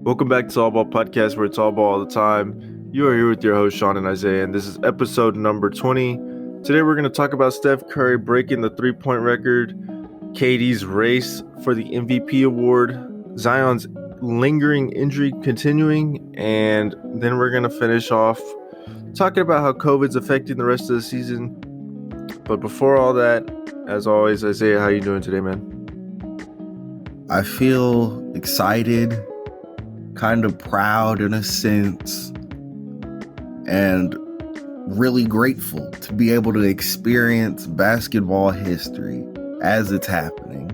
Welcome back to All Ball Podcast, where it's all ball all the time. You are here with your host, Sean and Isaiah, and this is episode number 20. Today, we're going to talk about Steph Curry breaking the three-point record, KD's race for the MVP award, Zion's lingering injury continuing, and then we're going to finish off talking about how COVID's affecting the rest of the season. But before all that, as always, Isaiah, how you doing today, man? I feel excited, kind of proud in a sense, and really grateful to be able to experience basketball history as it's happening.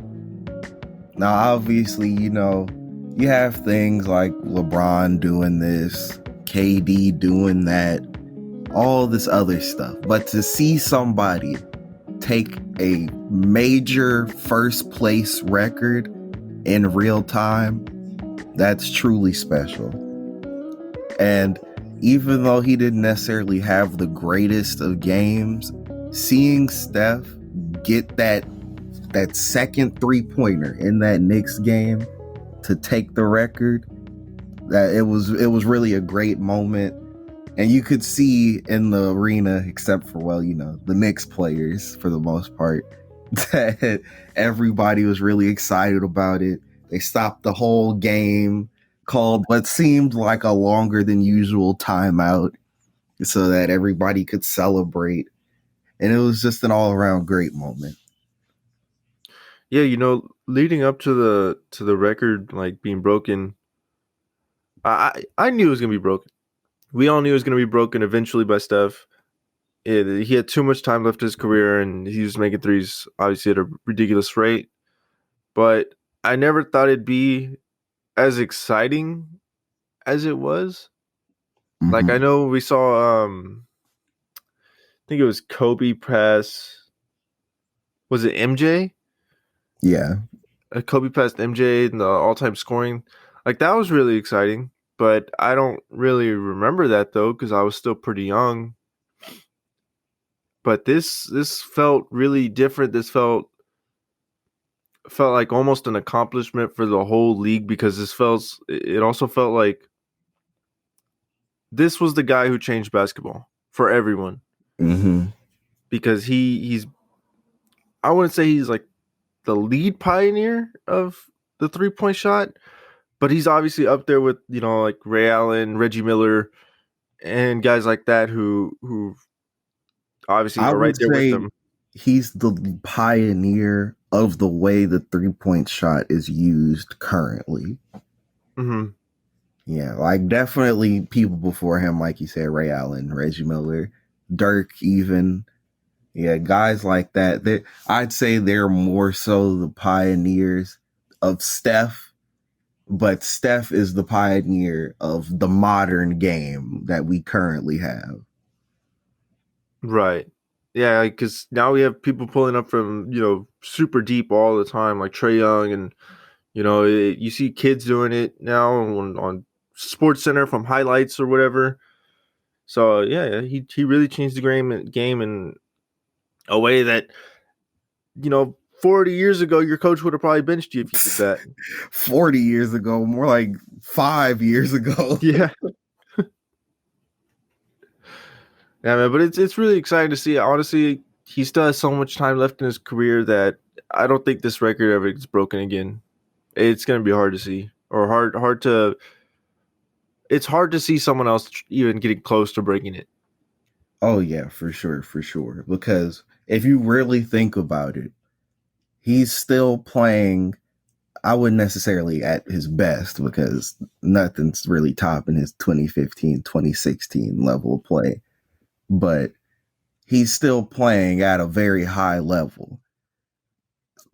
Now, obviously, you have things like LeBron doing this, KD doing that, all this other stuff. But to see somebody take a major first place record in real time, that's truly special. And even though he didn't necessarily have the greatest of games, seeing Steph get that second three-pointer in that Knicks game to take the record, that it was really a great moment. And you could see in the arena, except for, the Knicks players for the most part, that everybody was really excited about it. They stopped the whole game, called what seemed like a longer than usual timeout so that everybody could celebrate. And it was just an all-around great moment. Yeah, leading up to the record like being broken, I knew it was gonna be broken. We all knew it was gonna be broken eventually by Steph. He had too much time left in his career, and he was making threes obviously at a ridiculous rate. But I never thought it'd be as exciting as it was. Mm-hmm. Like, I know we saw, I think it was Kobe pass. Was it MJ? Yeah. Kobe passed MJ in the all-time scoring. Like, that was really exciting. But I don't really remember that, though, because I was still pretty young. But this felt really different. This felt like almost an accomplishment for the whole league, because it also felt like this was the guy who changed basketball for everyone. Mm-hmm. Because he's I wouldn't say he's like the lead pioneer of the 3-point shot, but he's obviously up there with, like Ray Allen, Reggie Miller, and guys like that who obviously are right there with them. He's the pioneer of the way the 3-point shot is used currently. Mm-hmm. Yeah, like definitely people before him, like you said, Ray Allen, Reggie Miller, Dirk even. Yeah, guys like that. I'd say they're more so the pioneers of Steph, but Steph is the pioneer of the modern game that we currently have. Right. Yeah, because now we have people pulling up from, super deep all the time, like Trae Young, and, you see kids doing it now on Sports Center from highlights or whatever. So, yeah, he really changed the game in a way that, 40 years ago, your coach would have probably benched you if you did that. 40 years ago, more like 5 years ago. Yeah. Yeah, man, but it's really exciting to see. Honestly, he still has so much time left in his career that I don't think this record ever gets broken again. It's going to be hard to see, or hard to. It's hard to see someone else even getting close to breaking it. Oh yeah, for sure. Because if you really think about it, he's still playing. I wouldn't necessarily at his best, because nothing's really topping his 2015, 2016 level of play. But he's still playing at a very high level.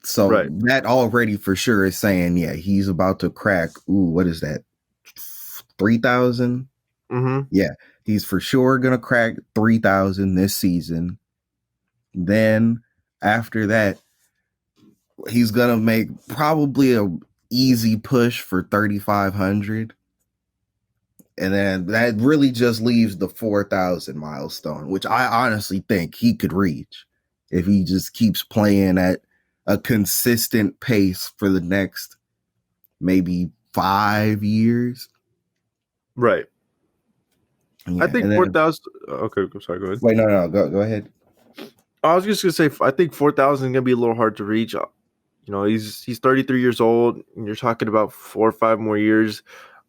So Right. That already for sure is saying, yeah, he's about to crack, what is that, 3,000? Mm-hmm. Yeah, he's for sure going to crack 3,000 this season. Then after that, he's going to make probably a easy push for 3,500. And then that really just leaves the 4,000 milestone, which I honestly think he could reach if he just keeps playing at a consistent pace for the next maybe 5 years. Right. I Yeah, think and then 4,000. Okay, I'm sorry. Go ahead. wait, no, go ahead. I was just gonna say I think 4,000 is gonna be a little hard to reach. He's 33 years old, and you're talking about 4 or 5 more years.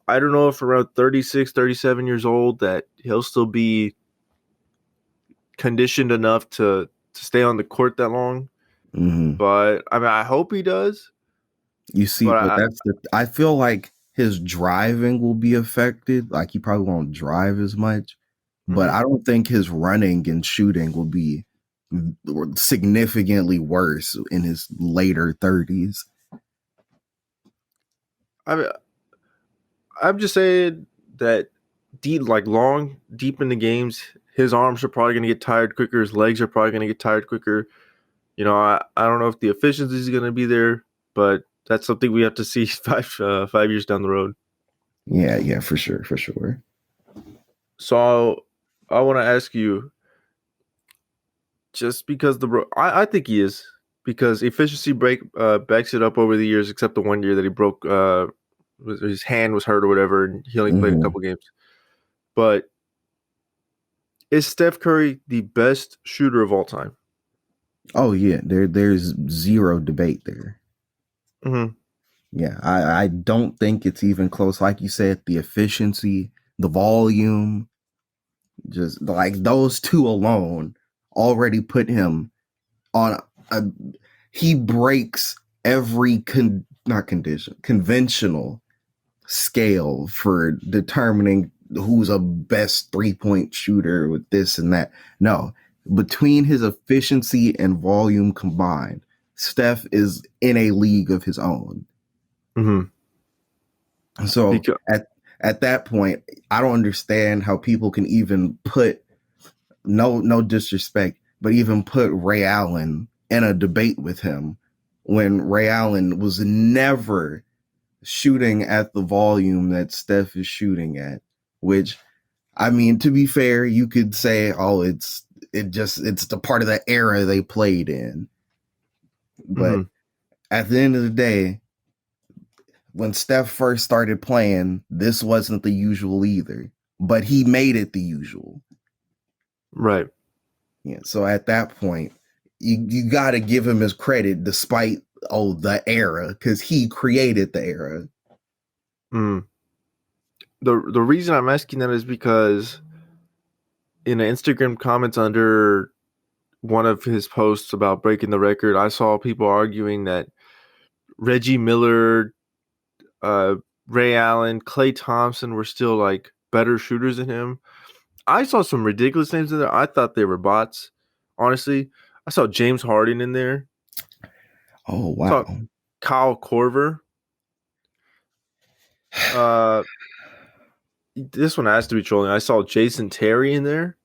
I don't know if around 36, 37 years old that he'll still be conditioned enough to stay on the court that long. Mm-hmm. But I mean, I hope he does. You see, But but I feel like his driving will be affected. Like he probably won't drive as much, but mhm. I don't think his running and shooting will be significantly worse in his later 30s. I I'm just saying that deep in the games, his arms are probably gonna get tired quicker. His legs are probably gonna get tired quicker. I don't know if the efficiency is gonna be there, but that's something we have to see 5 years down the road. Yeah, for sure. So I want to ask you, just because I think he is, because efficiency backs it up over the years, except the one year that he broke his hand was hurt or whatever, and he only played a Mm-hmm. couple games. But is Steph Curry the best shooter of all time? Oh yeah, there's zero debate there. Mm-hmm. Yeah, I don't think it's even close. Like you said, the efficiency, the volume, just like those two alone already put him on a he breaks every not condition conventional scale for determining who's a best 3-point shooter with this and that. No, between his efficiency and volume combined, Steph is in a league of his own. Mm-hmm. So Because at that point, I don't understand how people can even put no disrespect, but even put Ray Allen in a debate with him when Ray Allen was never shooting at the volume that Steph is shooting at, which I mean, to be fair, you could say, oh, it's the part of the era they played in. But mm-hmm. at the end of the day, when Steph first started playing, this wasn't the usual either. But he made it the usual. Right. Yeah. So at that point, you got to give him his credit, despite the era, because he created the era. Mm. The reason I'm asking that is because in the Instagram comments under one of his posts about breaking the record, I saw people arguing that Reggie Miller, uh, Ray Allen, Klay Thompson were still like better shooters than him. I saw some ridiculous names in there. I thought they were bots. Honestly, I saw James Harden in there. Oh I wow. saw Kyle Korver. Uh, this one has to be trolling. I saw Jason Terry in there.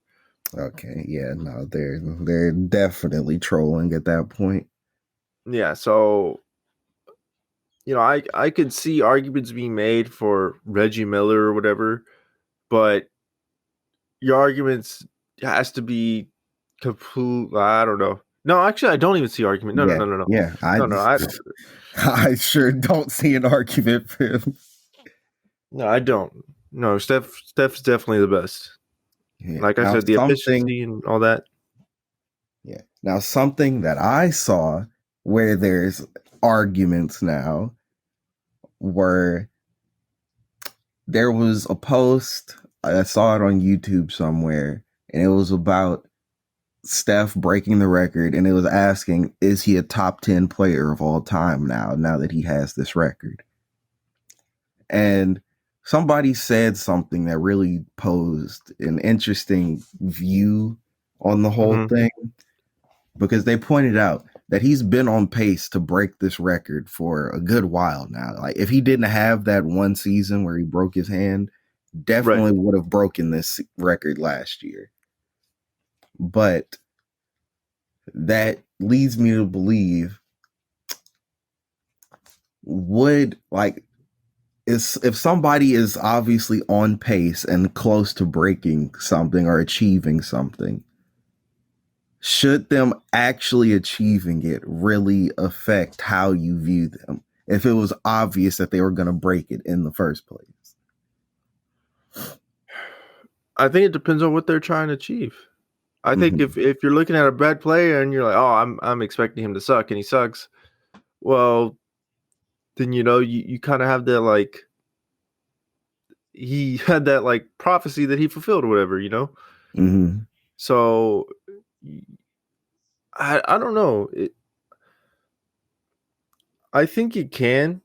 Okay, yeah, no, they're definitely trolling at that point. Yeah, so I could see arguments being made for Reggie Miller or whatever, but your arguments has to be complete. I don't know. No, actually, I don't even see argument. No, no, Yeah, no, no, no, yeah. no, no. I I sure don't see an argument for him. no, I don't. No, Steph's definitely the best. Yeah. Like I Now said, the something, efficiency and all that. yeah. Now something that I saw where there's arguments now were there was a post I saw it on YouTube somewhere, and it was about Steph breaking the record, and it was asking, is he a top 10 player of all time now that he has this record? And somebody said something that really posed an interesting view on the whole Mm-hmm. thing, because they pointed out that he's been on pace to break this record for a good while now. Like if he didn't have that one season where he broke his hand, Right. definitely would have broken this record last year. But that leads me to believe, would like is if somebody is obviously on pace and close to breaking something or achieving something, should them actually achieving it really affect how you view them? if it was obvious that they were going to break it in the first place? I think it depends on what they're trying to achieve. I think Mm-hmm. if you're looking at a bad player and you're like, oh, I'm expecting him to suck and he sucks, well, then you kind of have that like he had that like prophecy that he fulfilled or whatever. Mm-hmm. So I don't know. I think it can,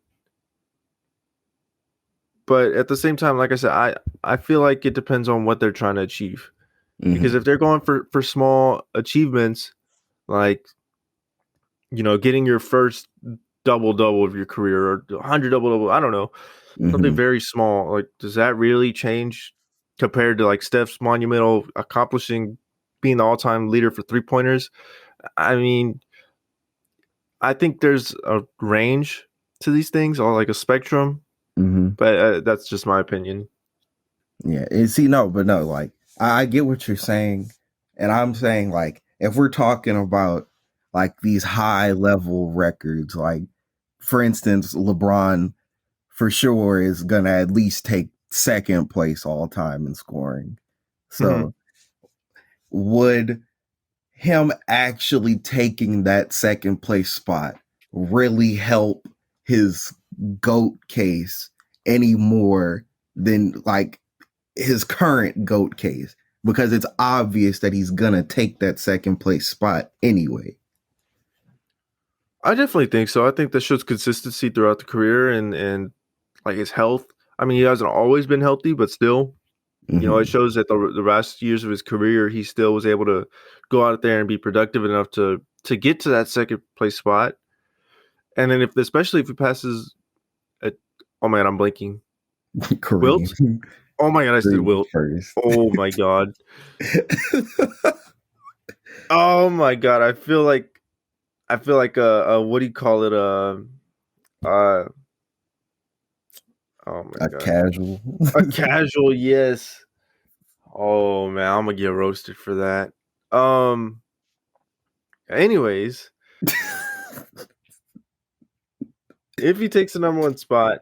but at the same time, like I said, I feel like it depends on what they're trying to achieve. Because Mm-hmm. if they're going for small achievements, like getting your first double double of your career or 100 double double, I don't know, something Mm-hmm. very small. Like, does that really change compared to like Steph's monumental accomplishing being the all time leader for 3-pointers? I mean, I think there's a range to these things, or like a spectrum, Mm-hmm. but that's just my opinion. Yeah. And see, no, but no, like I get what you're saying. And I'm saying, like, if we're talking about like these high level records, like for instance, LeBron for sure is gonna at least take second place all time in scoring. Hmm. So would him actually taking that second place spot really help his GOAT case any more than like his current GOAT case? Because it's obvious that he's gonna take that second place spot anyway. I definitely think so. I think that shows consistency throughout the career and like his health. I mean, he hasn't always been healthy, but still, it Mm-hmm. shows that the last years of his career, he still was able to go out there and be productive enough to get to that second place spot. And then especially if he passes, oh man, I'm blinking. Wilt? Kareem. Oh my god, I said Kareem Wilt. first. Oh my god. Oh my god. I feel like what do you call it? Uh oh my A god. casual. A casual, yes. Oh man, I'm gonna get roasted for that. Anyways, if he takes the number one spot,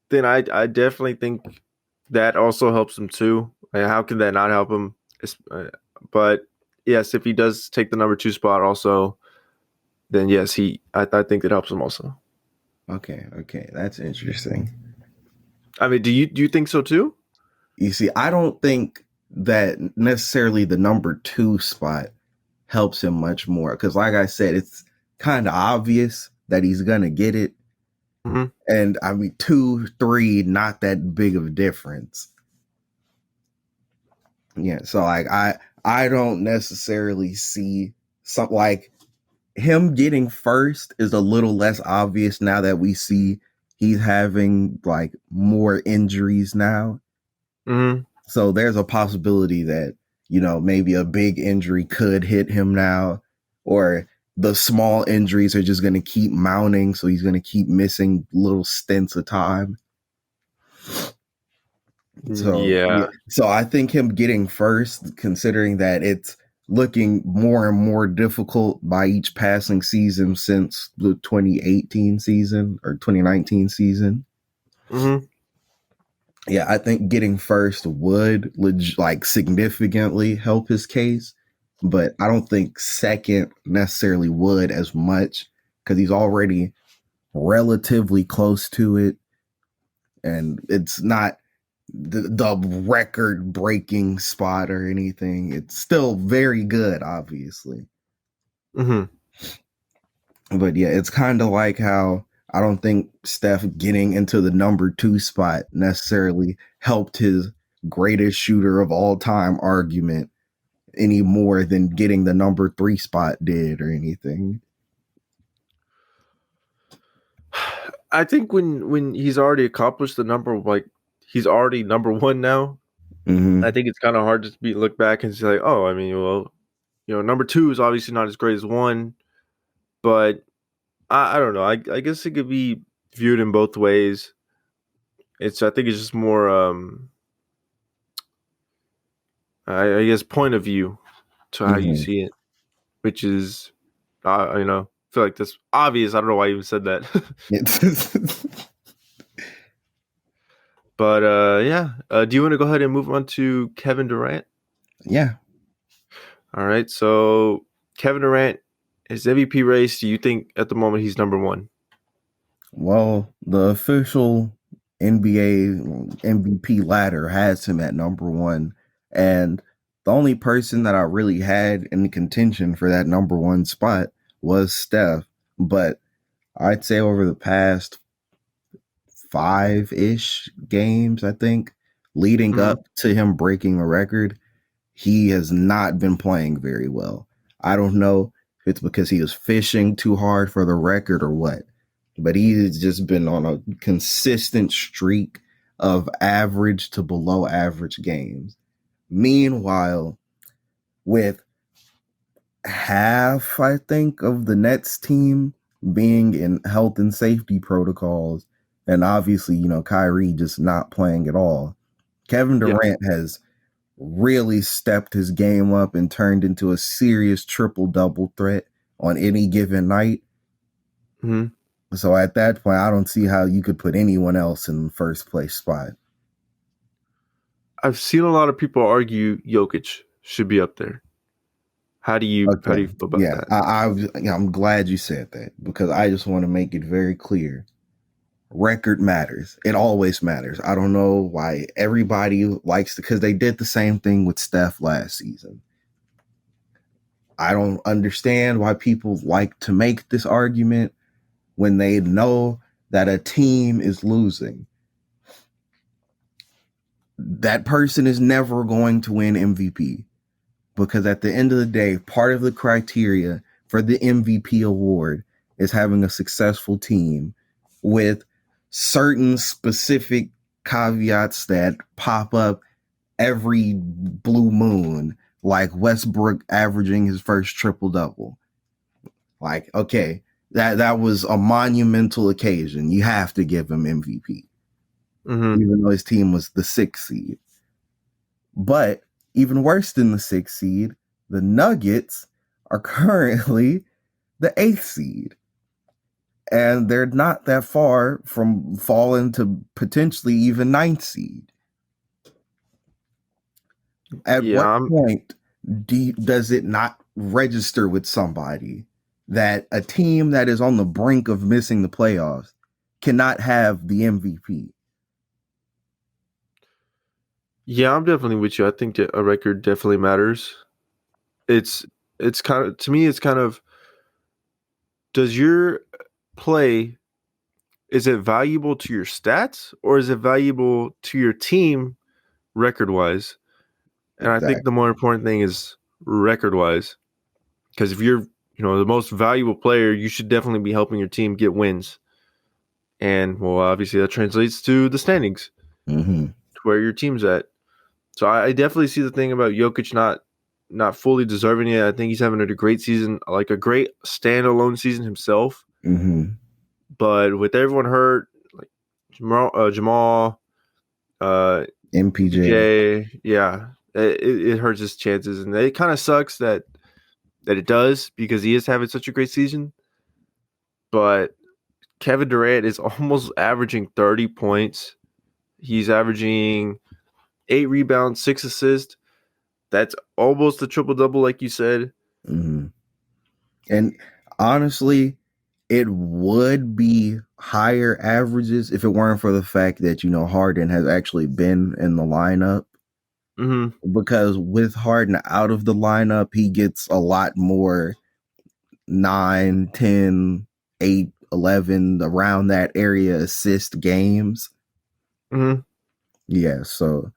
then I definitely think that also helps him too. Like, how can that not help him? But yes, if he does take the number two spot also, then yes, I think it helps him also. Okay, that's interesting. I mean, do you think so too? You see, I don't think that necessarily the number two spot helps him much more because, like I said, it's kind of obvious that he's gonna get it, Hmm. and I mean, 2, 3, not that big of a difference. Yeah, so like I don't necessarily see something like him getting first is a little less obvious now that we see he's having like more injuries now. Hmm. So there's a possibility that, maybe a big injury could hit him now, or the small injuries are just going to keep mounting. So he's going to keep missing little stints of time. So, yeah. Yeah. So I think him getting first, considering that it's looking more and more difficult by each passing season since the 2018 season or 2019 season. Hmm. Yeah, I think getting first would like significantly help his case, but I don't think second necessarily would as much because he's already relatively close to it, and it's not the record breaking spot or anything. It's still very good, obviously. Hmm. But yeah, it's kind of like how I don't think Steph getting into the number two spot necessarily helped his greatest shooter of all time argument any more than getting the number three spot did or anything. I think when he's already accomplished the number, like he's already number one now. I Mm-hmm. think it's kind of hard to look back and say like, oh, I mean, well, number two is obviously not as great as one, but I don't know. I guess it could be viewed in both ways. I think it's just more I guess point of view to how you Mm-hmm. see it, which is feel like that's obvious. I don't know why you even said that. But yeah. Do you want to go ahead and move on to Kevin Durant? Yeah. All right. So Kevin Durant, his MVP race, do you think at the moment he's number one? Well, the official NBA MVP ladder has him at number one. And the only person that I really had in contention for that number one spot was Steph. But I'd say over the past 5-ish games, I think, leading up to him breaking the record, he has not been playing very well. I don't know if it's because he was fishing too hard for the record or what, but he's just been on a consistent streak of average to below average games. Meanwhile, with half, I think, of the Nets team being in health and safety protocols, and obviously, Kyrie just not playing at all, Kevin Yeah. Durant has really stepped his game up and turned into a serious triple-double threat on any given night. Mm-hmm. So at that point, I don't see how you could put anyone else in the first place spot. I've seen a lot of people argue Jokic should be up there. How do you Okay. feel about Yeah, that? I'm glad you said that because I just want to make it very clear. Record matters. It always matters. I don't know why everybody likes to, because they did the same thing with Steph last season. I don't understand why people like to make this argument when they know that a team is losing. That person is never going to win MVP because at the end of the day, part of the criteria for the MVP award is having a successful team with certain specific caveats that pop up every blue moon, like Westbrook averaging his first triple double. Like, okay, that was a monumental occasion. You have to give him MVP, even though his team was the 6th seed. But even worse than the 6th seed, the Nuggets are currently the 8th seed. And they're not that far from falling to potentially even 9th seed. At what point does it not register with somebody that a team that is on the brink of missing the playoffs cannot have the MVP? Yeah, I'm definitely with you. I think that a record definitely matters. It's kind of, to me, it's kind of, does your play, is it valuable to your stats or is it valuable to your team record wise? And I think the more important thing is record wise, because if you're, the most valuable player, you should definitely be helping your team get wins. And well, obviously that translates to the standings, to where your team's at. So I definitely see the thing about Jokic not fully deserving it. I think he's having a great season, like a great standalone season himself. But with everyone hurt, like Jamal, MPJ, yeah, it hurts his chances, and it kind of sucks that it does because he is having such a great season. But Kevin Durant is almost averaging 30 points. He's averaging 8 rebounds, 6 assists. That's almost a triple double, like you said. And honestly, it would be higher averages if it weren't for the fact that, Harden has actually been in the lineup. Because with Harden out of the lineup, he gets a lot more 9, 10, 8, 11, around that area assist games. Yeah, so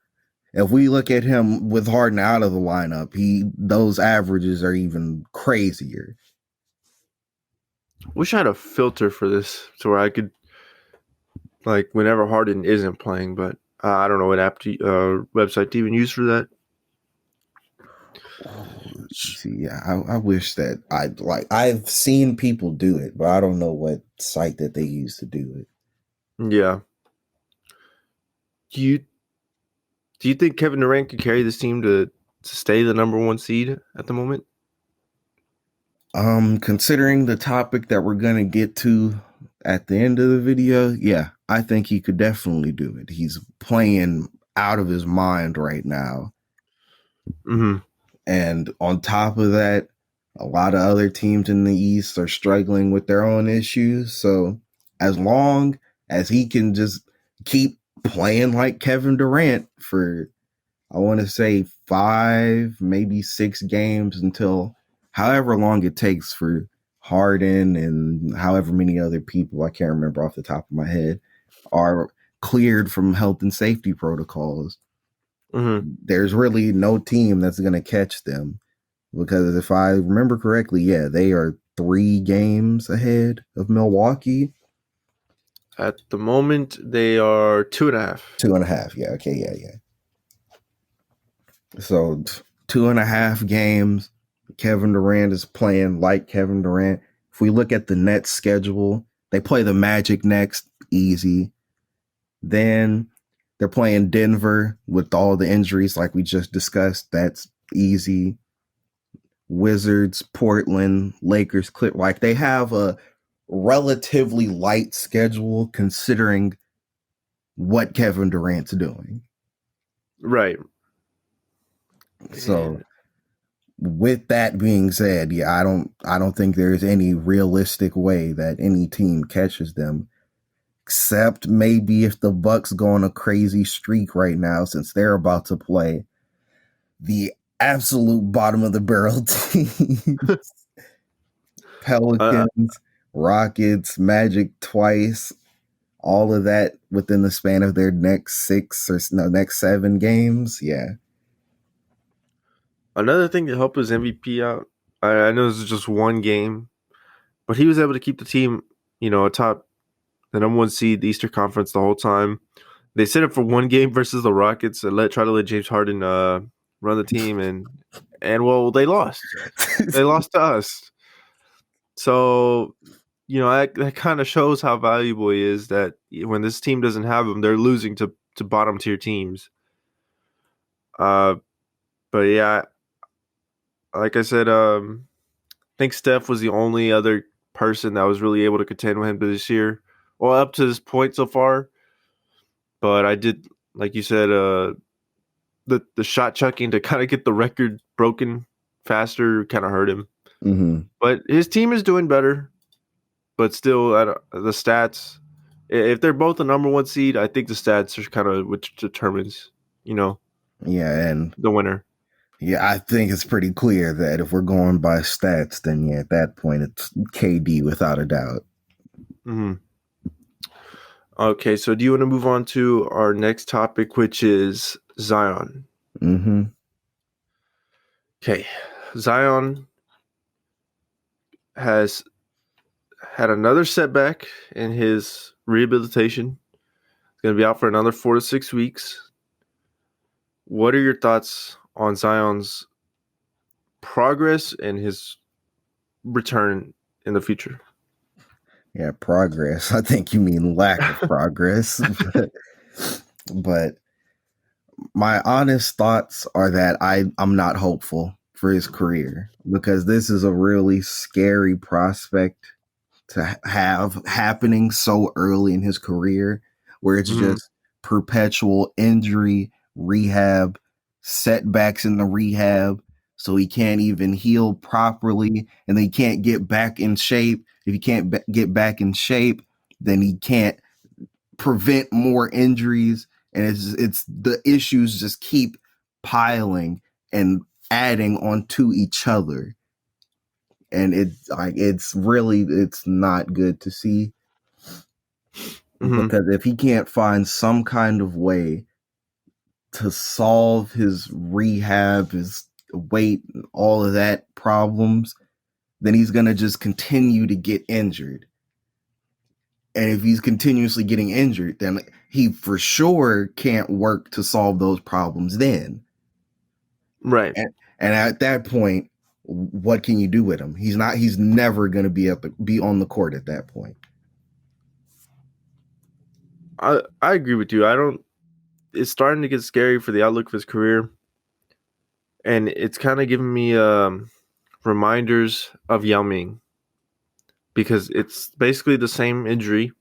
if we look at him with Harden out of the lineup, those averages are even crazier. Wish I had a filter for this to where I could, like, whenever Harden isn't playing, but I don't know what website to even use for that. See, I wish that I've seen people do it, but I don't know what site that they use to do it. Yeah. Do you think Kevin Durant could carry this team to stay the number one seed at the moment? Considering the topic that we're gonna get to at the end of the video, yeah, I think he could definitely do it. He's playing out of his mind right now. Mm-hmm. And on top of that, a lot of other teams in the East are struggling with their own issues. So as long as he can just keep playing like Kevin Durant for, I want to say 5, maybe 6 games until however long it takes for Harden and however many other people, I can't remember off the top of my head, are cleared from health and safety protocols. Mm-hmm. There's really no team that's going to catch them because if I remember correctly, yeah, they are 3 games ahead of Milwaukee. At the moment, they are 2.5. 2.5. Yeah. Okay. Yeah. So 2.5 games. Kevin Durant is playing like Kevin Durant. If we look at the Nets schedule, they play the Magic next, easy. Then they're playing Denver with all the injuries like we just discussed. That's easy. Wizards, Portland, Lakers, Clip. Like they have a relatively light schedule considering what Kevin Durant's doing. Right. So And with that being said, yeah, I don't think there's any realistic way that any team catches them, except maybe if the Bucks go on a crazy streak right now, since they're about to play the absolute bottom of the barrel team. uh, Pelicans, Rockets, Magic twice, all of that within the span of their next 7 games. Yeah. another thing to help his MVP out, I know this is just one game, but he was able to keep the team, atop the number 1 seed, the Eastern Conference, the whole time. They set up for one game versus the Rockets and try to let James Harden run the team, and well, they lost. They lost to us. So, that kind of shows how valuable he is. That when this team doesn't have him, they're losing to bottom tier teams. Uh, but yeah, like I said, I think Steph was the only other person that was really able to contend with him this year. Well, up to this point so far. But I did, like you said, the shot chucking to kind of get the record broken faster kind of hurt him. Mm-hmm. But his team is doing better. But still, the stats, if they're both the number 1 seed, I think the stats are kind of which determines, Yeah, and the winner. yeah, I think it's pretty clear that if we're going by stats, then yeah, at that point it's KD without a doubt. Mm-hmm. Okay, so do you want to move on to our next topic, which is Zion? Mm-hmm. Okay, Zion has had another setback in his rehabilitation. He's going to be out for another 4 to 6 weeks. What are your thoughts on Zion's progress and his return in the future? Yeah, progress. I think you mean lack of progress. but my honest thoughts are that I'm not hopeful for his career because this is a really scary prospect to have happening so early in his career where it's Mm-hmm. just perpetual injury, rehab, setbacks in the rehab. So he can't even heal properly and they can't get back in shape. If he can't get back in shape, then he can't prevent more injuries. And it's the issues just keep piling and adding onto each other, and it's not good to see Mm-hmm. because if he can't find some kind of way to solve his rehab, his weight, and all of that problems, then he's going to just continue to get injured. And if he's continuously getting injured, then he for sure can't work to solve those problems then. Right. And at that point, what can you do with him? He's never going to be on the court at that point. I agree with you. It's starting to get scary for the outlook of his career. And it's kind of giving me reminders of Yao Ming because it's basically the same injury,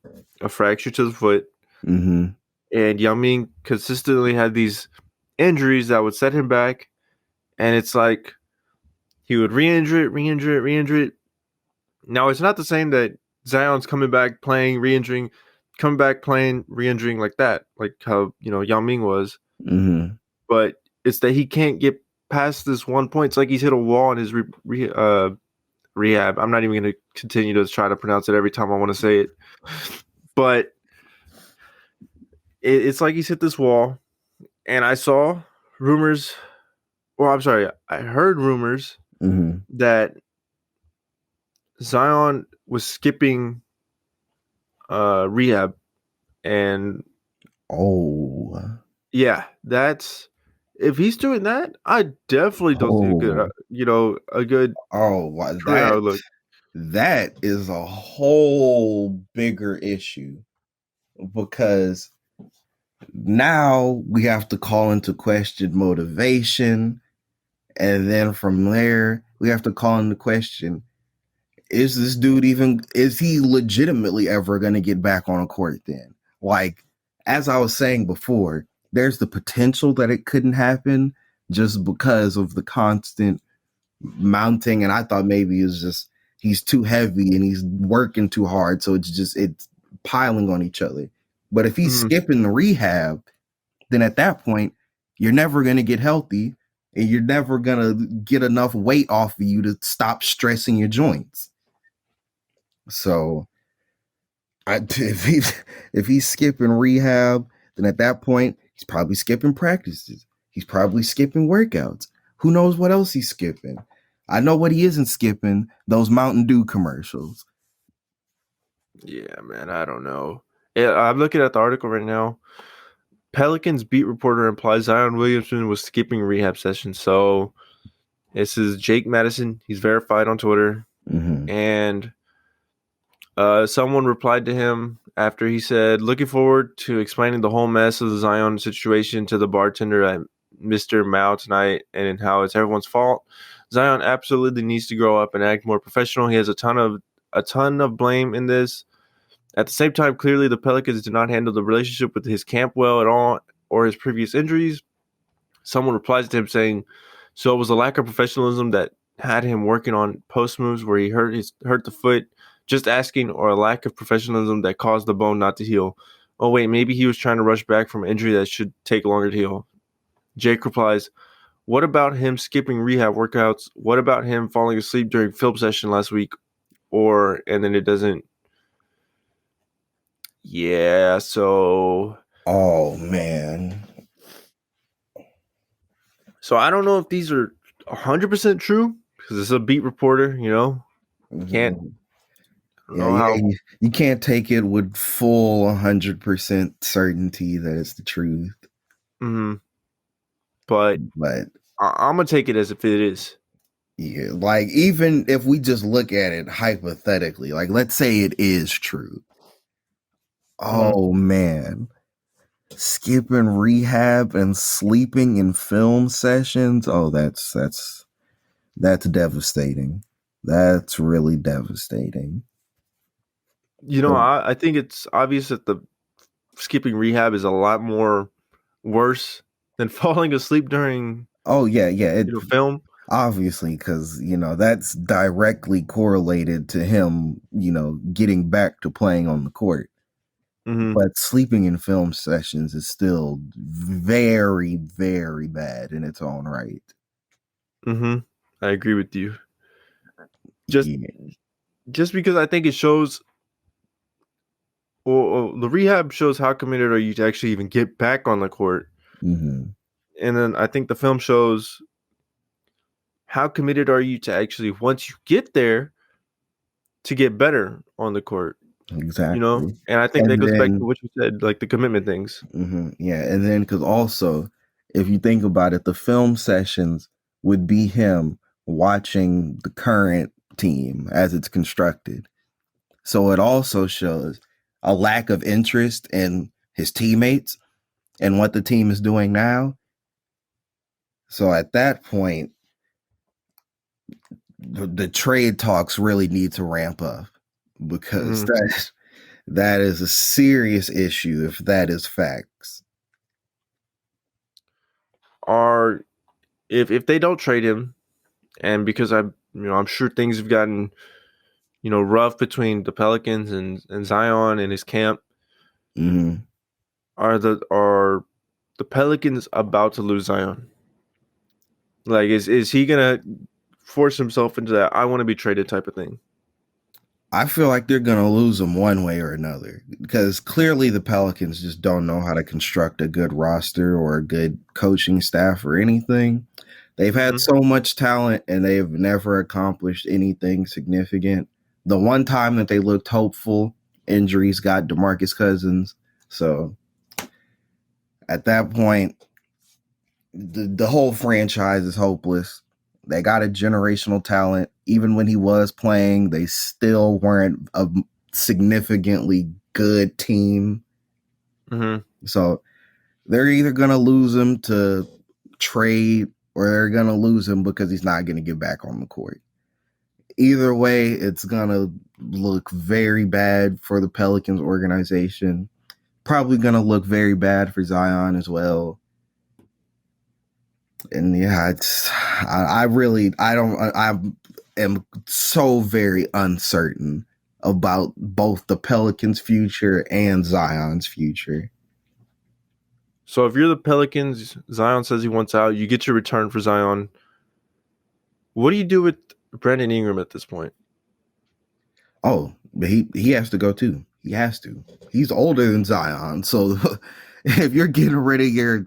a fracture to the foot, Mm-hmm. and Yao Ming consistently had these injuries that would set him back, and it's like he would re-injure it, re-injure it, re-injure it. Now it's not the same that Zion's coming back playing, re-injuring, coming back playing, re-injuring like that, like how Yao Ming was. Mm-hmm. But it's that he can't get past this one point. It's like he's hit a wall in his rehab. I'm not even going to continue to try to pronounce it every time I want to say it, but it's like he's hit this wall. And I saw rumors. Well, I'm sorry, I heard rumors Mm-hmm. that Zion was skipping rehab, and Oh. yeah, that's if he's doing that, I definitely don't see a good, Oh. a good Oh, wow. career outlook. That is a whole bigger issue because now we have to call into question motivation. And then from there, we have to call into question, is he legitimately ever going to get back on a court then? Like, as I was saying before, there's the potential that it couldn't happen just because of the constant mounting. And I thought maybe it's just he's too heavy and he's working too hard. So it's piling on each other. But if he's skipping the rehab, then at that point, you're never going to get healthy and you're never going to get enough weight off of you to stop stressing your joints. So if he's skipping rehab, then at that point, he's probably skipping practices. He's probably skipping workouts. Who knows what else he's skipping? I know what he isn't skipping, those Mountain Dew commercials. Yeah, man, I don't know. Yeah, I'm looking at the article right now. Pelicans beat reporter implies Zion Williamson was skipping rehab sessions. So this is Jake Madison. He's verified on Twitter. Mm-hmm. And someone replied to him after he said, looking forward to explaining the whole mess of the Zion situation to the bartender at Mr. Mao tonight and how it's everyone's fault. Zion absolutely needs to grow up and act more professional. He has a ton of blame in this. At the same time, clearly the Pelicans did not handle the relationship with his camp well at all or his previous injuries. Someone replies to him saying, so it was a lack of professionalism that had him working on post moves where he hurt the foot, just asking, or a lack of professionalism that caused the bone not to heal. Oh, wait, maybe he was trying to rush back from an injury that should take longer to heal. Jake replies, what about him skipping rehab workouts? What about him falling asleep during film session last week? And then it doesn't. Yeah, so. Oh, man. So I don't know if these are 100% true because it's a beat reporter, Can't. I don't know how. You can't take it with full 100% certainty that it's the truth. Mm-hmm. But I'm going to take it as if it is. Yeah, like even if we just look at it hypothetically, like let's say it is true. Oh man. Skipping rehab and sleeping in film sessions. Oh, that's devastating. That's really devastating. I think it's obvious that the skipping rehab is a lot more worse than falling asleep during. Oh yeah, film. Obviously, because that's directly correlated to him, getting back to playing on the court. Mm-hmm. But sleeping in film sessions is still very, very bad in its own right. Mm-hmm. I agree with you. Just because I think it shows. Well, the rehab shows how committed are you to actually even get back on the court. Mm-hmm. And then I think the film shows how committed are you to actually, once you get there, to get better on the court. Exactly. And I think that goes back to what you said, like the commitment things. Mm-hmm. Yeah. And then because also, if you think about it, the film sessions would be him watching the current team as it's constructed. So it also shows a lack of interest in his teammates and what the team is doing now. So at that point, the trade talks really need to ramp up because Mhm. that is a serious issue if that is facts. Are if they don't trade him, and because I'm sure things have gotten rough between the Pelicans and Zion and his camp. Mm-hmm. Are the Pelicans about to lose Zion? Like, is he gonna force himself into that I want to be traded type of thing? I feel like they're going to lose him one way or another because clearly the Pelicans just don't know how to construct a good roster or a good coaching staff or anything. They've had Mm-hmm. so much talent and they've never accomplished anything significant. The one time that they looked hopeful, injuries got DeMarcus Cousins. So at that point, the whole franchise is hopeless. They got a generational talent. Even when he was playing, they still weren't a significantly good team. Mm-hmm. So they're either going to lose him to trade or they're going to lose him because he's not going to get back on the court. Either way, it's going to look very bad for the Pelicans organization. Probably going to look very bad for Zion as well. And yeah, I am so very uncertain about both the Pelicans' future and Zion's future. So if you're the Pelicans, Zion says he wants out. You get your return for Zion. What do you do with Brandon Ingram at this point? Oh, but he has to go too. He has to. He's older than Zion, so if you're getting rid of your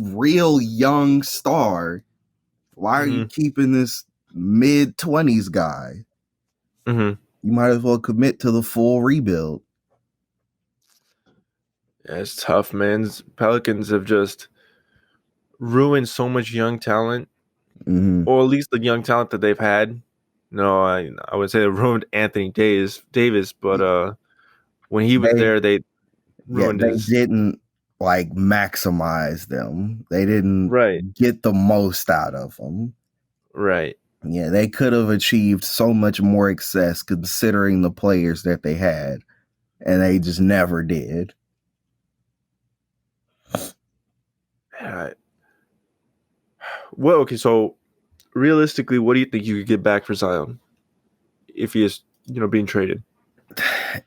real young star, why are you Mm-hmm. keeping this mid-20s guy? Mm-hmm. You might as well commit to the full rebuild. Yeah, it's tough, man. Pelicans have just ruined so much young talent, Mm-hmm. or at least the young talent that they've had. No, I would say they ruined Anthony Davis, but when he was They there, they ruined they his didn't like maximize them. They didn't right, get the most out of them. right. Yeah, they could have achieved so much more success considering the players that they had, and they just never did. Yeah. Well, okay, so realistically, what do you think you could get back for Zion if he is, being traded?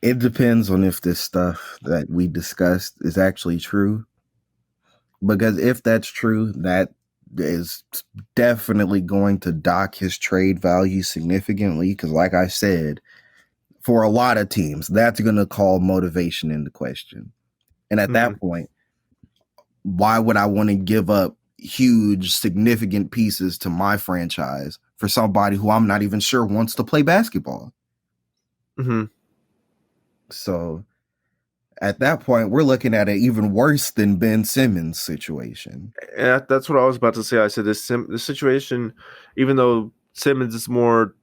It depends on if this stuff that we discussed is actually true. Because if that's true, that is definitely going to dock his trade value significantly. Because, like I said, for a lot of teams, that's going to call motivation into question. And at Mm-hmm. that point, why would I want to give up huge, significant pieces to my franchise for somebody who I'm not even sure wants to play basketball? Mm-hmm. So at that point, we're looking at an even worse than Ben Simmons situation. And that's what I was about to say. I said this situation, even though Simmons is more,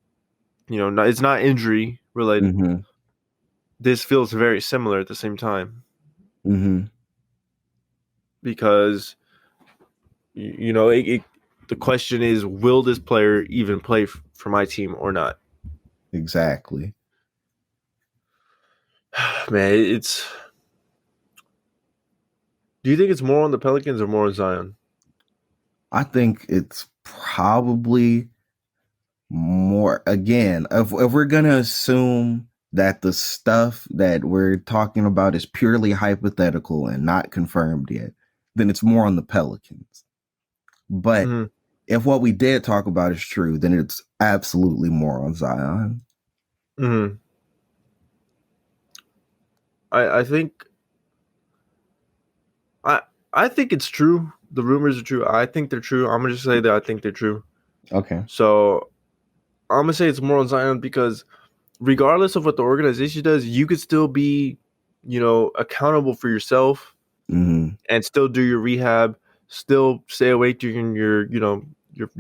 it's not injury related. Mm-hmm. This feels very similar at the same time Mm-hmm. because the question is, will this player even play for my team or not? Exactly. Man, do you think it's more on the Pelicans or more on Zion? I think it's probably more, again, if we're going to assume that the stuff that we're talking about is purely hypothetical and not confirmed yet, then it's more on the Pelicans. But Mm-hmm. if what we did talk about is true, then it's absolutely more on Zion. Mm-hmm. I think I think it's true. The rumors are true. I think they're true. I'm gonna just say that I think they're true. Okay. So I'm gonna say it's more on Zion because regardless of what the organization does, you could still be, accountable for yourself Mm-hmm. and still do your rehab, still stay awake during your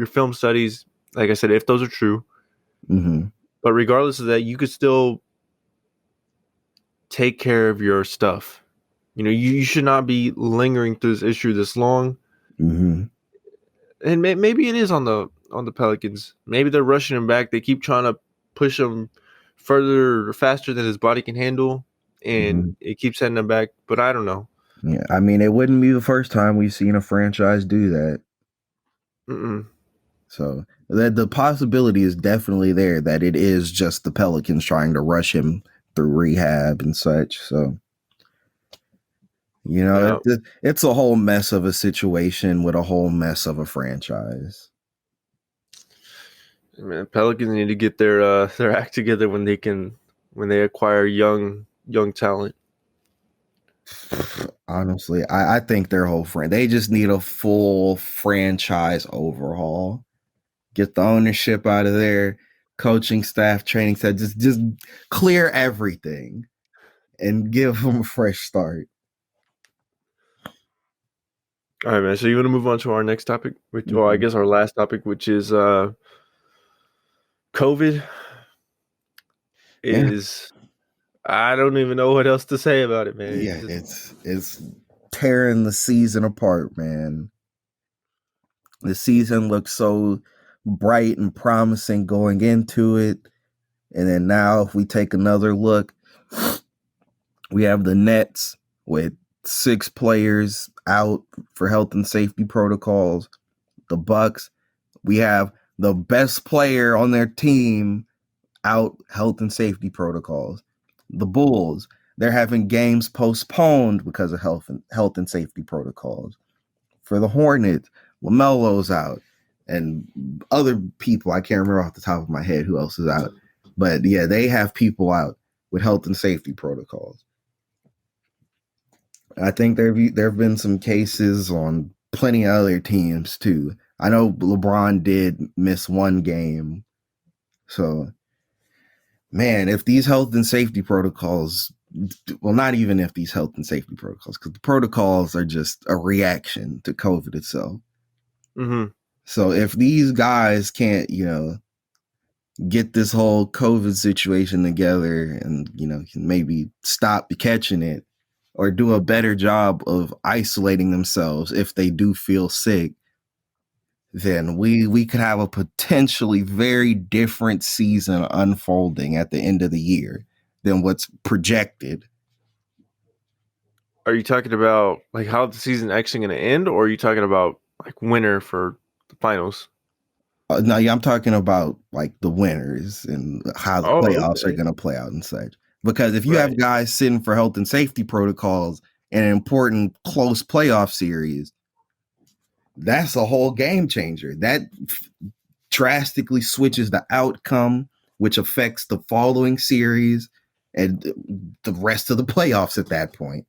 film studies. Like I said, if those are true, Mm-hmm. but regardless of that, you could still take care of your stuff. You should not be lingering through this issue this long. Mm-hmm. And maybe it is on the on the Pelicans. Maybe they're rushing him back. They keep trying to push him further or faster than his body can handle, and it keeps sending him back. But I don't know. Yeah, I mean, it wouldn't be the first time we've seen a franchise do that. Mm-mm. So the possibility is definitely there that it is just the Pelicans trying to rush him through rehab and such. So, Yeah. it's a whole mess of a situation with a whole mess of a franchise. Man, Pelicans need to get their act together when they acquire young talent. Honestly, I think their whole they just need a full franchise overhaul. Get the ownership out of there, coaching staff, training staff, just clear everything and give them a fresh start. All right, man. So you want to move on to our next topic, I guess our last topic, which is COVID. I don't even know what else to say about it, man. Yeah, it's tearing the season apart, man. The season looks so bright and promising going into it. And then now if we take another look, we have the Nets with 6 players out for health and safety protocols. The Bucks, we have the best player on their team out, health and safety protocols. The Bulls, they're having games postponed because of health and safety protocols. For the Hornets, LaMelo's out, and other people, I can't remember off the top of my head who else is out. But yeah, they have people out with health and safety protocols. I think there have been some cases on plenty of other teams too. I know LeBron did miss one game. So, man, if these health and safety protocols, well, not even if these health and safety protocols, because the protocols are just a reaction to COVID itself. Mm-hmm. So if these guys can't, get this whole COVID situation together and, can maybe stop catching it or do a better job of isolating themselves if they do feel sick, then we could have a potentially very different season unfolding at the end of the year than what's projected. Are you talking about like how the season actually going to end, or are you talking about like winner for the finals? No, yeah, I'm talking about like the winners and how the playoffs are going to play out and such. Because if you have guys sitting for health and safety protocols in an important close playoff series, that's a whole game changer. That drastically switches the outcome, which affects the following series and the rest of the playoffs at that point.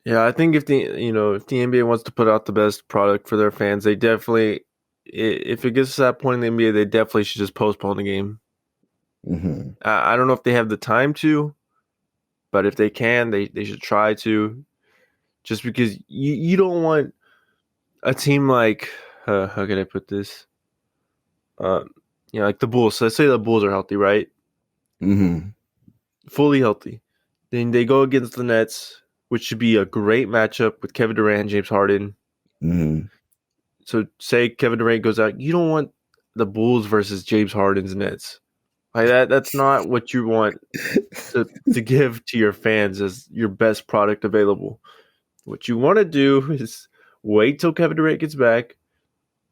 Yeah, I think if the NBA wants to put out the best product for their fans, they definitely, if it gets to that point in the NBA, they definitely should just postpone the game. Mm-hmm. I don't know if they have the time to, but if they can, they should try to. Just because you don't want a team like how can I put this? Like the Bulls. So let's say the Bulls are healthy, right? Mm-hmm. Fully healthy. Then they go against the Nets, which should be a great matchup with Kevin Durant and James Harden. Mm-hmm. So say Kevin Durant goes out, you don't want the Bulls versus James Harden's Nets. Like that's not what you want to give to your fans as your best product available. What you want to do is wait till Kevin Durant gets back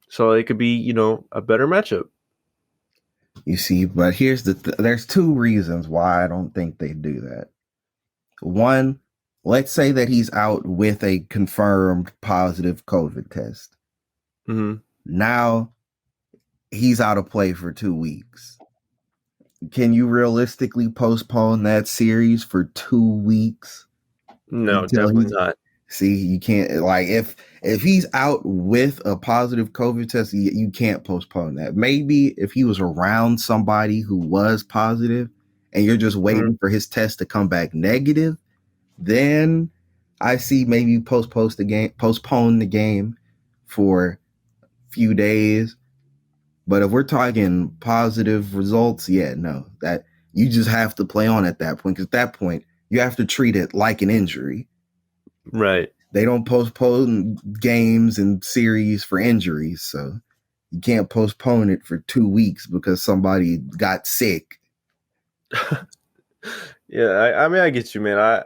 so it could be, a better matchup. You see, but here's there's 2 reasons why I don't think they do that. One, let's say that he's out with a confirmed positive COVID test. Mm-hmm. Now he's out of play for 2 weeks. Can you realistically postpone that series for 2 weeks? No, definitely not. See, you can't, like, if he's out with a positive COVID test, you can't postpone that. Maybe if he was around somebody who was positive and you're just waiting for his test to come back negative, then I see maybe postpone the game for a few days. But if we're talking positive results, no, that you just have to play on at that point. Because at that point, you have to treat it like an injury. Right. They don't postpone games and series for injuries. So You can't postpone it for 2 weeks because somebody got sick. Yeah, I mean, I get you, man.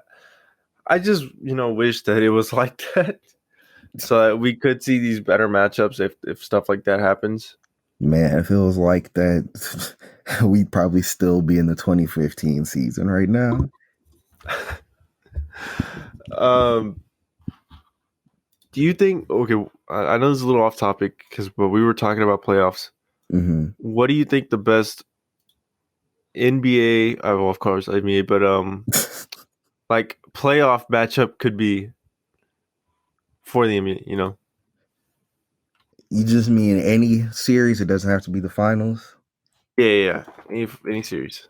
I just wish that it was like that, so that we could see these better matchups if stuff like that happens. Man, if it was like that, we'd probably still be in the 2015 season right now. Do you think? Okay, I know this is a little off topic but we were talking about playoffs. Mm-hmm. What do you think the best NBA? Well, of course NBA, but like playoff matchup could be for the NBA? You just mean any series? It doesn't have to be the finals. Yeah. Any series.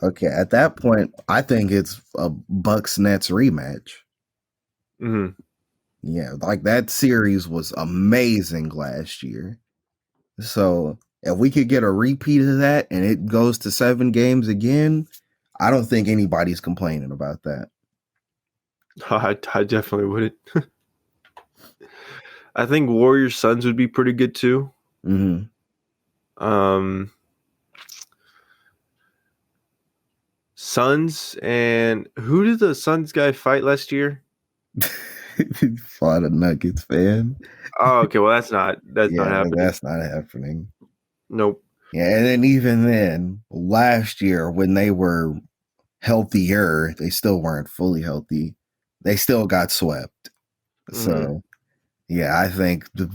Okay, at that point, I think it's a Bucks Nets rematch. Mm-hmm. Yeah, like that series was amazing last year. So if we could get a repeat of that and it goes to 7 games again, I don't think anybody's complaining about that. I definitely wouldn't. I think Warriors Suns would be pretty good too. Mm-hmm. Suns and who did the Suns guy fight last year? Fought a Nuggets fan. Oh, okay. Well, that's not happening. That's not happening. Nope. Yeah, and then even then, last year when they were healthier, they still weren't fully healthy. They still got swept. So, yeah, I think the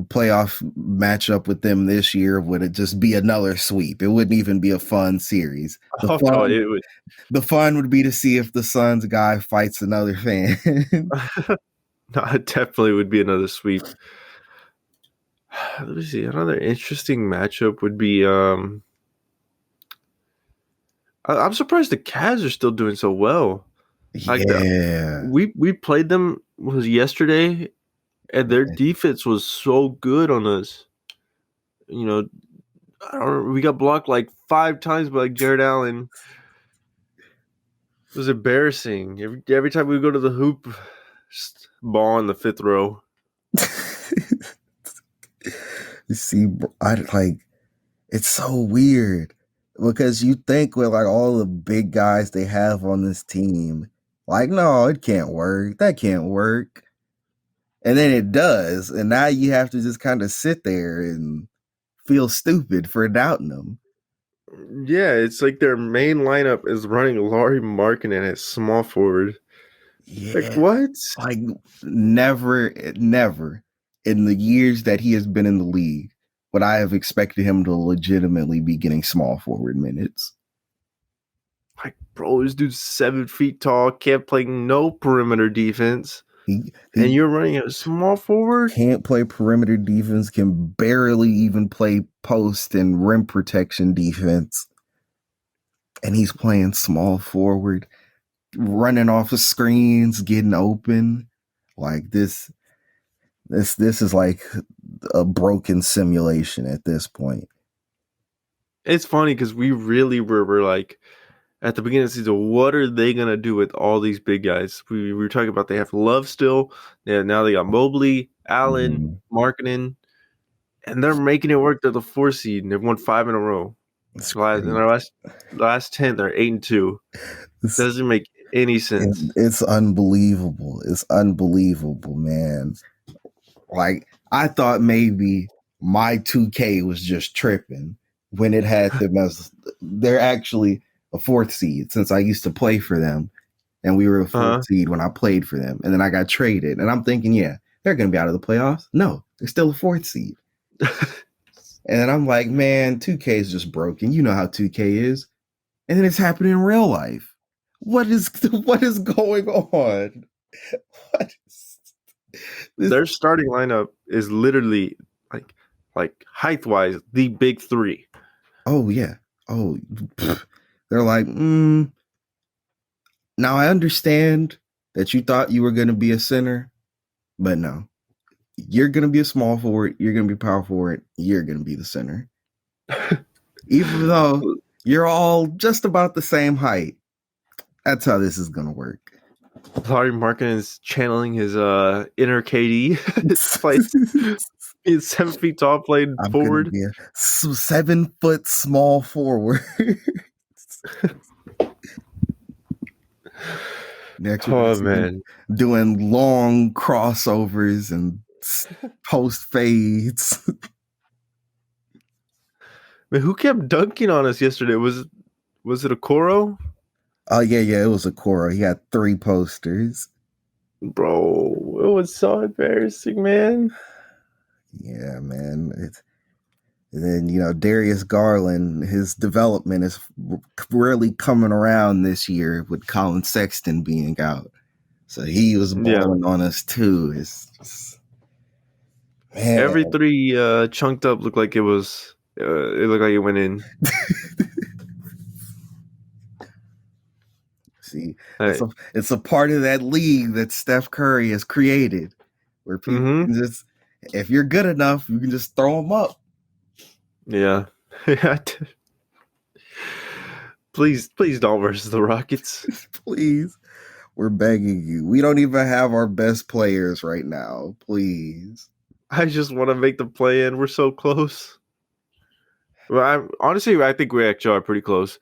playoff matchup with them this year would just be another sweep. It wouldn't even be a fun series. No, it would. The fun would be to see if the Suns guy fights another fan. No, it definitely would be another sweep. Let me see. Another interesting matchup would be. I'm surprised the Cavs are still doing so well. Like we played them was yesterday, and their defense was so good on us. We got blocked like 5 times by Jared Allen. It was embarrassing. Every time we go to the hoop, just ball in the 5th row. You see, it's so weird because you think with like all the big guys they have on this team, like, no, it can't work. That can't work. And then it does. And now you have to just kind of sit there and feel stupid for doubting them. Yeah, it's like their main lineup is running Lauri Markkanen at small forward. Yeah. Like, what? Like, never in the years that he has been in the league would I have expected him to legitimately be getting small forward minutes. Like, bro, this dude's 7 feet tall, can't play no perimeter defense. And you're running a small forward? Can't play perimeter defense, can barely even play post and rim protection defense. And he's playing small forward, running off of screens, getting open. Like this is like a broken simulation at this point. It's funny because we really were like, at the beginning of the season, what are they going to do with all these big guys? We were talking about they have Love still. Yeah, now they got Mobley, Allen, Markkanen, and they're making it work. They're the 4 seed, and they've won 5 in a row. In their last 10, they're 8-2. Doesn't make any sense. It's unbelievable. It's unbelievable, man. Like, I thought maybe my 2K was just tripping when it had them as they're actually a 4th seed since I used to play for them, and we were a 4th seed when I played for them, and then I got traded, and I'm thinking, yeah, they're going to be out of the playoffs. No, they're still a 4th seed. And I'm like, man, 2K is just broken. You know how 2K is. And then it's happening in real life. What is going on? Their starting lineup is literally like height wise the big 3. Oh yeah. Oh, they're like, now I understand that you thought you were going to be a center, but no, you're going to be a small forward. You're going to be power forward. You're going to be the center, even though you're all just about the same height. That's how this is going to work. Lauri Markkanen is channeling his inner KD. He's 7 feet tall, playing I'm gonna forward. be a 7 foot small forward. Next, we're gonna Oh see him man, doing long crossovers and post fades. man, who kept dunking on us yesterday? Was it a Koro? Oh yeah, it was a Coro. He had 3 posters. Bro, it was so embarrassing, man. Yeah, man. And then Darius Garland, his development is really coming around this year with Colin Sexton being out. So he was Yeah, balling on us too. It's just, man. every three chunked up looked like it was. It looked like it went in. See, Hey. it's a part of that league that Steph Curry has created, where people can just, if you're good enough, you can just throw them up. Yeah. Please don't versus the Rockets. Please, we're begging you. We don't even have our best players right now. Please. I just want to make the play in. We're so close. Well, honestly, I think we actually are pretty close.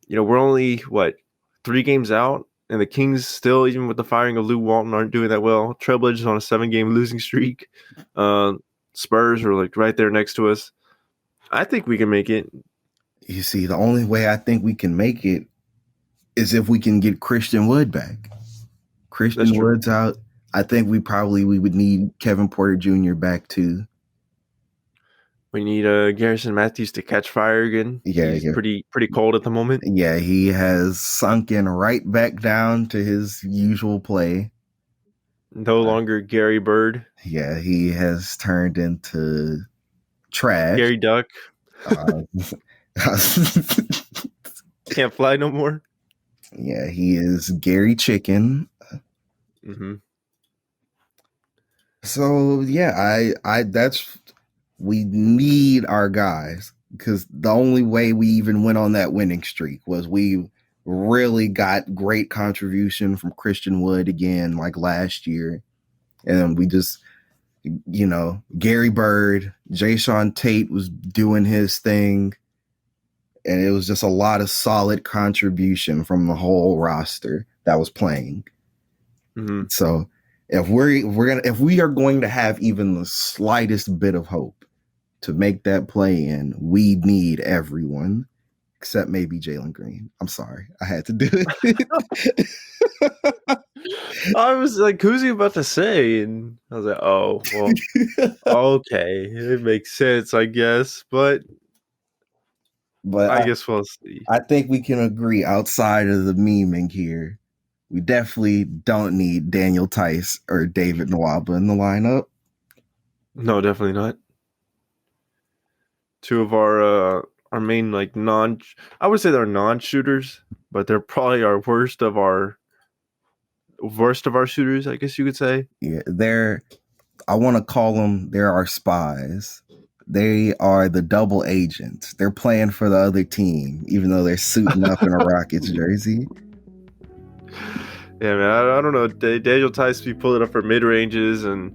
We're only 3 games out, and the Kings still, even with the firing of Lou Walton, aren't doing that well. Trailblazers on a 7-game losing streak. Spurs are like right there next to us. I think we can make it. You see, the only way I think we can make it is if we can get Christian Wood back. Christian Wood's out. I think we would need Kevin Porter Jr. back too. We need Garrison Matthews to catch fire again. Yeah, he's pretty cold at the moment. Yeah, he has sunken right back down to his usual play. No longer Gary Bird. Yeah, he has turned into trash. Gary Duck. Can't fly no more. Yeah, he is Gary Chicken. Mm-hmm. So yeah, we need our guys, because the only way we even went on that winning streak was we really got great contribution from Christian Wood again, like last year. And we just, Gary Bird, Jayshawn Tate was doing his thing. And it was just a lot of solid contribution from the whole roster that was playing. Mm-hmm. So if we are going to have even the slightest bit of hope to make that play in, we need everyone except maybe Jalen Green. I'm sorry, I had to do it. I was like, who's he about to say? And I was like, oh, well, okay, it makes sense, I guess. But I guess we'll see. I think we can agree, outside of the memeing here, we definitely don't need Daniel Tice or David Nwaba in the lineup. No, definitely not. 2 of our main I would say they're non-shooters, but they're probably our worst of our shooters, I guess you could say. Yeah, I want to call them, they're our spies. They are the double agents. They're playing for the other team, even though they're suiting up in a Rockets jersey. Yeah, man, I don't know. Daniel Tice be pulling up for mid-ranges, and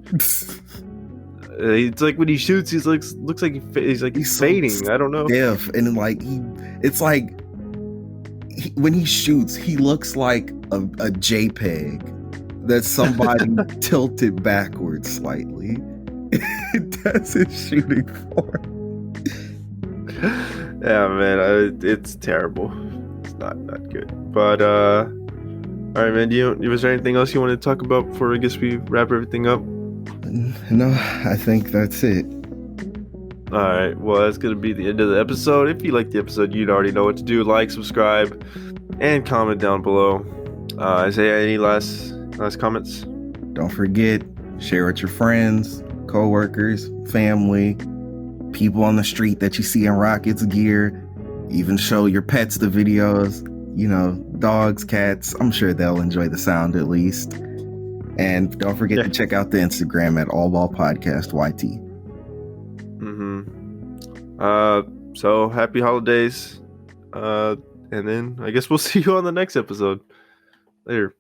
it's like when he shoots, he looks like he's fading. So I don't know. Stiff, and when he shoots, he looks like a JPEG that somebody tilted backwards slightly. That's his shooting form. Yeah, man, it's terrible. It's not good. But all right, man. Was there anything else you wanted to talk about before I guess we wrap everything up? No, I think that's it. All right. Well, that's gonna be the end of the episode. If you like the episode, you'd already know what to do. Like, subscribe, and comment down below. Isaiah, any last comments? Don't forget, share with your friends, co-workers, family, people on the street that you see in Rockets gear. Even show your pets the videos, dogs, cats. I'm sure they'll enjoy the sound at least. And don't forget to check out the Instagram at allballpodcastyt. So happy holidays. And then I guess we'll see you on the next episode. Later.